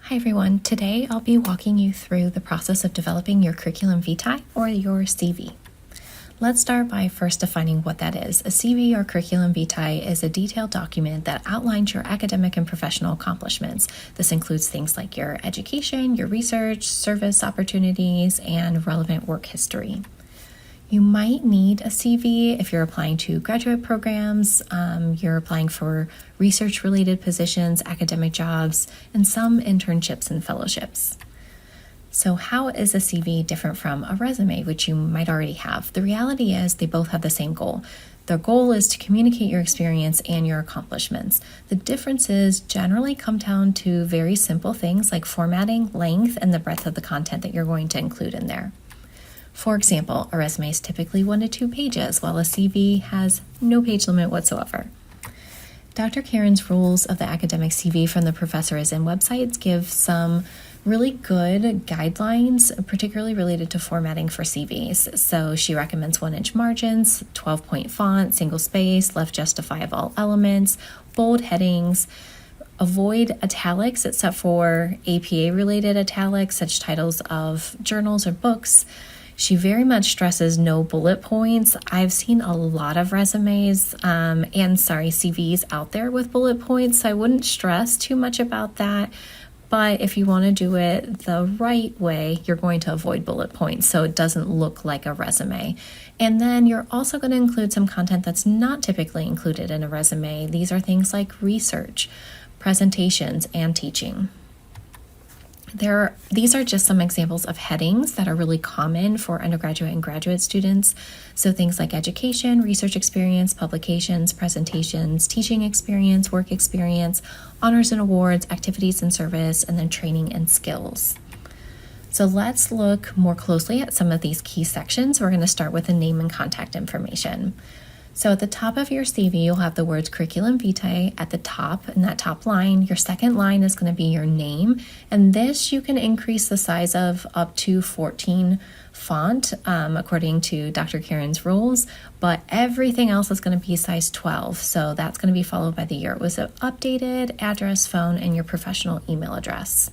Hi everyone, today I'll be walking you through the process of developing your curriculum vitae or your CV. Let's start by first defining what that is. A CV or curriculum vitae is a detailed document that outlines your academic and professional accomplishments. This includes things like your education, your research, service opportunities, and relevant work history. You might need a CV if you're applying to graduate programs, you're applying for research-related positions, academic jobs, and some internships and fellowships. So how is a CV different from a resume, which you might already have? The reality is they both have the same goal. The goal is to communicate your experience and your accomplishments. The differences generally come down to very simple things like formatting, length, and the breadth of the content that you're going to include in there. For example, a resume is typically 1 to 2 pages, while a CV has no page limit whatsoever. Dr. Karen's rules of the academic CV from the Professor Is In websites give some really good guidelines, particularly related to formatting for CVs. So she recommends 1-inch margins, 12-point font, single space, left justifiable elements, bold headings, avoid italics except for APA-related italics, such titles of journals or books. She very much stresses no bullet points. I've seen a lot of resumes CVs out there with bullet points, so I wouldn't stress too much about that. But if you want to do it the right way, you're going to avoid bullet points so it doesn't look like a resume. And then you're also going to include some content that's not typically included in a resume. These are things like research, presentations, and teaching. These are just some examples of headings that are really common for undergraduate and graduate students. So things like education, research experience, publications, presentations, teaching experience, work experience, honors and awards, activities and service, and then training and skills. So let's look more closely at some of these key sections. We're going to start with the name and contact information. So at the top of your CV, you'll have the words curriculum vitae at the top, in that top line. Your second line is going to be your name, and this you can increase the size of up to 14 font, according to Dr. Karen's rules, but everything else is going to be size 12, so that's going to be followed by the year it was updated, address, phone, and your professional email address.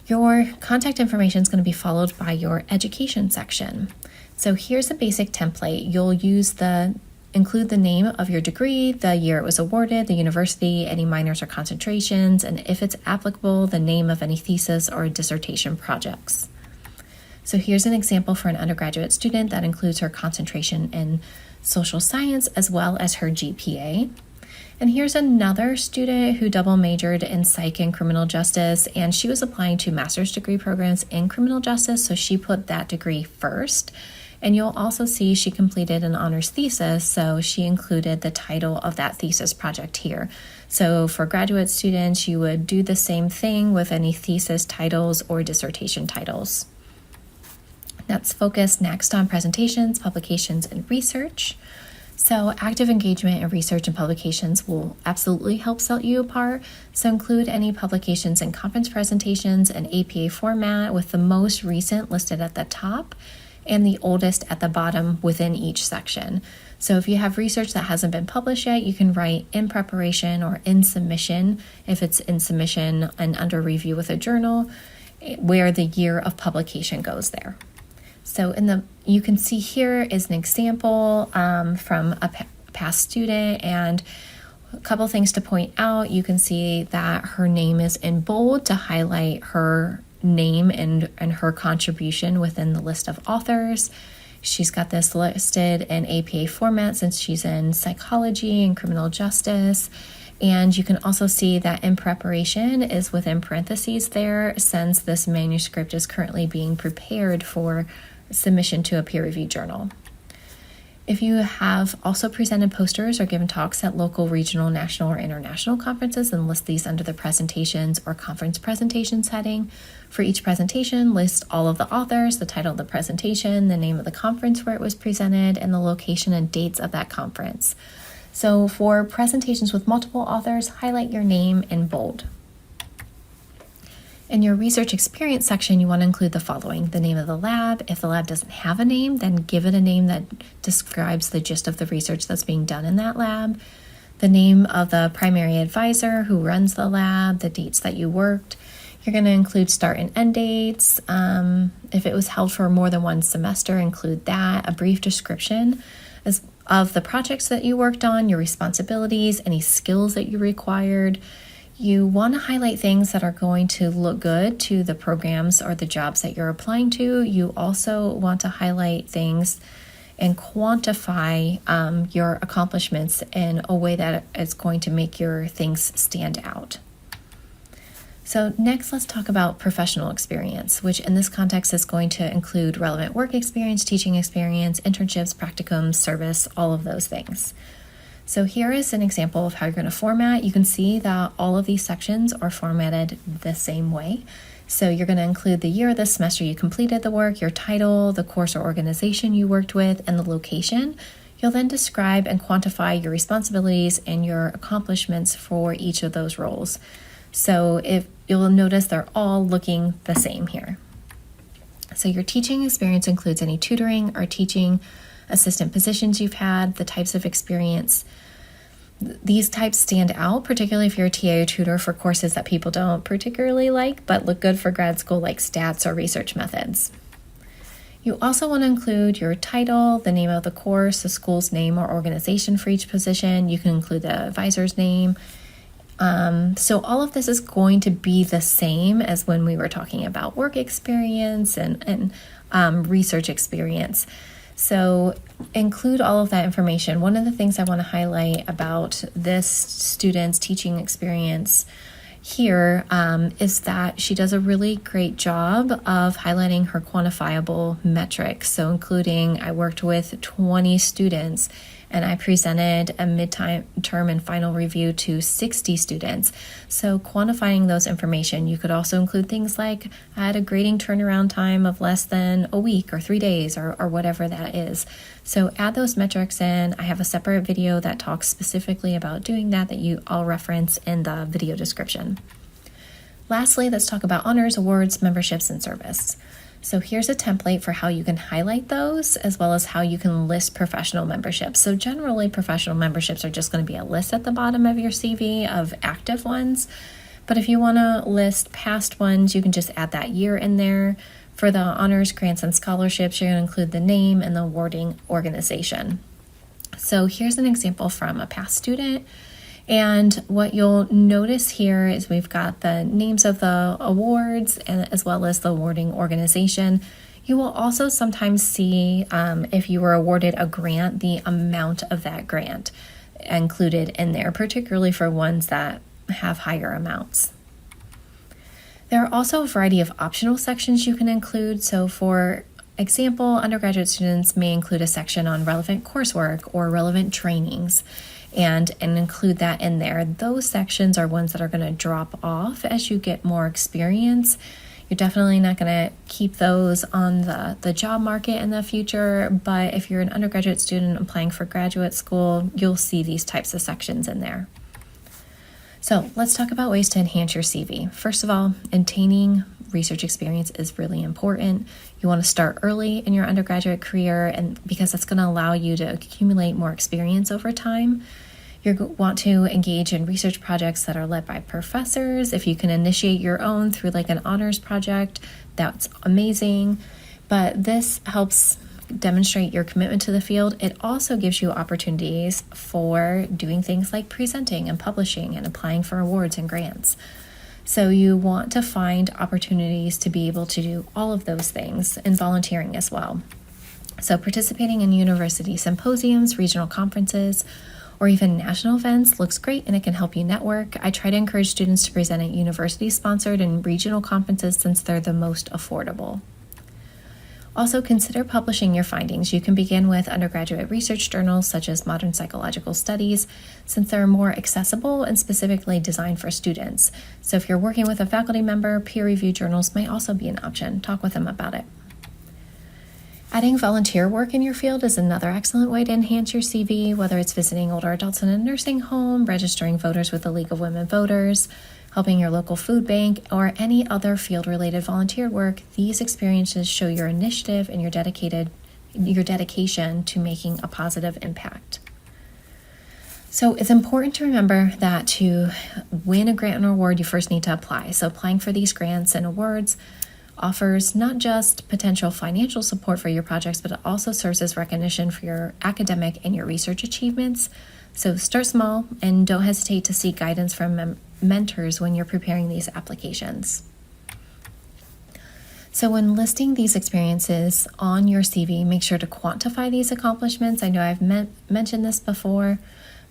Your contact information is going to be followed by your education section. So here's a basic template. You'll include the name of your degree, the year it was awarded, the university, any minors or concentrations, and if it's applicable, the name of any thesis or dissertation projects. So here's an example for an undergraduate student that includes her concentration in social science as well as her GPA. And here's another student who double majored in psych and criminal justice, and she was applying to master's degree programs in criminal justice, so she put that degree first. And you'll also see she completed an honors thesis, so she included the title of that thesis project here. So for graduate students, you would do the same thing with any thesis titles or dissertation titles. Let's focus next on presentations, publications, and research. So active engagement in research and publications will absolutely help set you apart. So include any publications and conference presentations in APA format, with the most recent listed at the top and the oldest at the bottom within each section. So if you have research that hasn't been published yet, you can write in preparation or in submission, if it's in submission and under review with a journal, where the year of publication goes there. So you can see here is an example from a past student, and a couple things to point out. You can see that her name is in bold to highlight her name and her contribution within the list of authors. She's got this listed in APA format since she's in psychology and criminal justice. And you can also see that in preparation is within parentheses there, since this manuscript is currently being prepared for submission to a peer-reviewed journal. If you have also presented posters or given talks at local, regional, national, or international conferences, then list these under the presentations or conference presentations heading. For each presentation, list all of the authors, the title of the presentation, the name of the conference where it was presented, and the location and dates of that conference. So for presentations with multiple authors, highlight your name in bold. In your research experience section, you want to include the following: the name of the lab. If the lab doesn't have a name, then give it a name that describes the gist of the research that's being done in that lab. The name of the primary advisor who runs the lab, the dates that you worked, You're going to include start and end dates. If it was held for more than one semester, include that. A brief description of the projects that you worked on, your responsibilities, any skills that you required. You want to highlight things that are going to look good to the programs or the jobs that you're applying to. You also want to highlight things and quantify your accomplishments in a way that is going to make your things stand out. So next, let's talk about professional experience, which in this context is going to include relevant work experience, teaching experience, internships, practicums, service, all of those things. So here is an example of how you're going to format. You can see that all of these sections are formatted the same way. So you're going to include the year of the semester you completed the work, your title, the course or organization you worked with, and the location. You'll then describe and quantify your responsibilities and your accomplishments for each of those roles. So if you'll notice they're all looking the same here. So your teaching experience includes any tutoring or teaching assistant positions you've had, the types of experience. These types stand out, particularly if you're a TA or tutor for courses that people don't particularly like, but look good for grad school like stats or research methods. You also want to include your title, the name of the course, the school's name or organization for each position. You can include the advisor's name. So all of this is going to be the same as when we were talking about work experience and research experience. So include all of that information. One of the things I want to highlight about this student's teaching experience here is that she does a really great job of highlighting her quantifiable metrics. So including, I worked with 20 students and I presented a midterm and final review to 60 students. So quantifying those information, you could also include things like I had a grading turnaround time of less than a week or 3 days or whatever that is. So add those metrics in. I have a separate video that talks specifically about doing that I'll reference in the video description. Lastly, let's talk about honors, awards, memberships, and service. So here's a template for how you can highlight those, as well as how you can list professional memberships. So generally, professional memberships are just going to be a list at the bottom of your CV of active ones. But if you want to list past ones, you can just add that year in there. For the honors, grants, and scholarships, you're going to include the name and the awarding organization. So here's an example from a past student. And what you'll notice here is we've got the names of the awards and as well as the awarding organization. You will also sometimes see if you were awarded a grant, the amount of that grant included in there, particularly for ones that have higher amounts. There are also a variety of optional sections you can include. So for example, undergraduate students may include a section on relevant coursework or relevant trainings and include that in there. Those sections are ones that are going to drop off as you get more experience. You're definitely not going to keep those on the job market in the future, but if you're an undergraduate student applying for graduate school, you'll see these types of sections in there. So let's talk about ways to enhance your CV. First of all, attaining research experience is really important. You want to start early in your undergraduate career, and because that's going to allow you to accumulate more experience over time. You want to engage in research projects that are led by professors. If you can initiate your own through like an honors project, that's amazing. But this helps demonstrate your commitment to the field. It also gives you opportunities for doing things like presenting and publishing and applying for awards and grants. So you want to find opportunities to be able to do all of those things and volunteering as well. So participating in university symposiums, regional conferences, or even national events looks great and it can help you network. I try to encourage students to present at university-sponsored and regional conferences since they're the most affordable. Also, consider publishing your findings. You can begin with undergraduate research journals such as Modern Psychological Studies, since they're more accessible and specifically designed for students. So if you're working with a faculty member, peer-reviewed journals might also be an option. Talk with them about it. Adding volunteer work in your field is another excellent way to enhance your CV, whether it's visiting older adults in a nursing home, registering voters with the League of Women Voters, helping your local food bank, or any other field-related volunteer work. These experiences show your initiative and your dedication to making a positive impact. So it's important to remember that to win a grant or award, you first need to apply. So applying for these grants and awards offers not just potential financial support for your projects, but it also serves as recognition for your academic and your research achievements. So start small and don't hesitate to seek guidance from mentors when you're preparing these applications. So when listing these experiences on your CV, make sure to quantify these accomplishments. I know I've mentioned this before,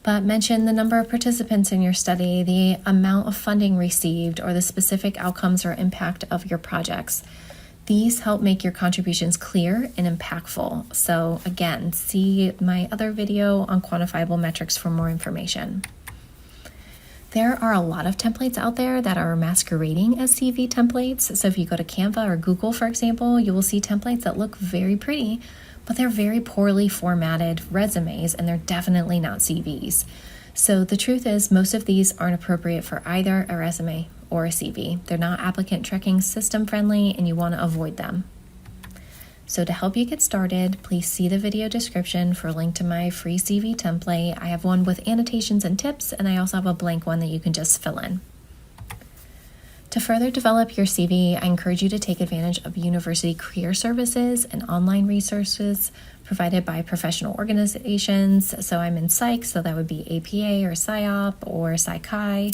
but mention the number of participants in your study, the amount of funding received, or the specific outcomes or impact of your projects. These help make your contributions clear and impactful. So again, see my other video on quantifiable metrics for more information. There are a lot of templates out there that are masquerading as CV templates. So if you go to Canva or Google, for example, you will see templates that look very pretty, but they're very poorly formatted resumes, and they're definitely not CVs. So the truth is, most of these aren't appropriate for either a resume or a CV. They're not applicant tracking system friendly, and you want to avoid them. So to help you get started, please see the video description for a link to my free CV template. I have one with annotations and tips, and I also have a blank one that you can just fill in. To further develop your CV, I encourage you to take advantage of university career services and online resources provided by professional organizations. So I'm in psych, so that would be APA or PsyOp or PsyChi.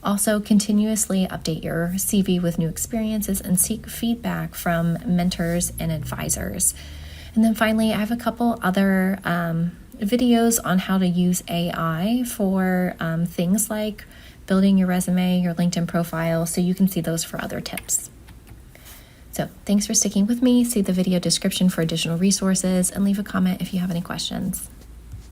Also, continuously update your CV with new experiences and seek feedback from mentors and advisors. And then finally, I have a couple other videos on how to use AI for things like building your resume, your LinkedIn profile, so you can see those for other tips. So thanks for sticking with me. See the video description for additional resources and leave a comment if you have any questions.